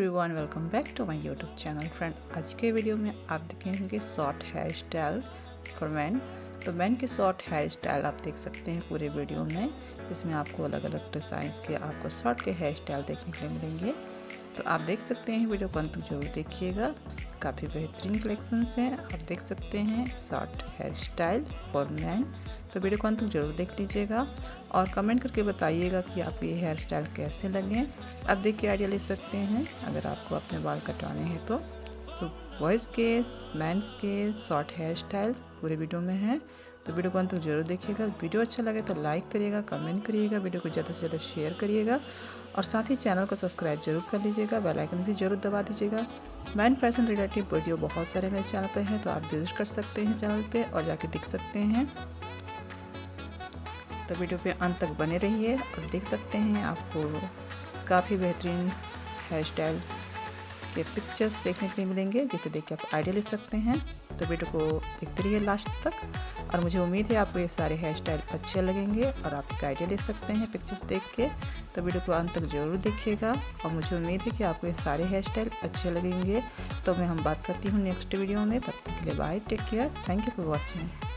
Everyone, welcome back to my YouTube channel. Friend, आज के video में आप देखेंगे short hair style for man. तो मैन के शॉर्ट हेयर स्टाइल आप देख सकते हैं पूरे वीडियो में। इसमें आपको अलग अलग डिज़ाइंस के आपको शॉर्ट के हेयर स्टाइल देखने के लिए मिलेंगे। तो आप देख सकते हैं, वीडियो को अंत तक जरूर देखिएगा। काफ़ी बेहतरीन कलेक्शंस हैं, आप देख सकते हैं short hair style for man. तो वीडियो को अंत तक जरूर देख लीजिएगा और कमेंट करके बताइएगा कि आपको ये हेयर स्टाइल कैसे लगे। आप देख के आइडिया ले सकते हैं अगर आपको अपने बाल कटवाने हैं तो बॉयज़ के मैंस के शॉर्ट हेयर स्टाइल पूरे वीडियो में है। तो वीडियो को अंत तक जरूर देखिएगा। वीडियो अच्छा लगे तो लाइक करिएगा, कमेंट करिएगा, वीडियो को ज़्यादा से ज़्यादा शेयर करिएगा और साथ ही चैनल को सब्सक्राइब जरूर कर लीजिएगा, बेल आइकन भी जरूर दबा दीजिएगा। मैन फैशन रिलेटेड वीडियो बहुत सारे मेरे चैनल पे हैं, तो आप विजिट कर सकते हैं चैनल पे और जाके देख सकते हैं। तो वीडियो पे अंत तक बने रहिए और देख सकते हैं आपको काफ़ी बेहतरीन हेयर स्टाइल के पिक्चर्स देखने के लिए मिलेंगे, जिसे देख के आप आइडिया ले सकते हैं। तो वीडियो को देखते रहिए लास्ट तक और मुझे उम्मीद है आपको ये सारे हेयर स्टाइल अच्छे लगेंगे और आप एक आइडिया ले सकते हैं पिक्चर्स देख के। तो वीडियो को अंत तक ज़रूर देखिएगा और मुझे उम्मीद है कि आपको ये सारे हेयर स्टाइल अच्छे लगेंगे। तो हम बात करती हूँ नेक्स्ट वीडियो में। तब तक के लिए bye, take care, thank you for watching.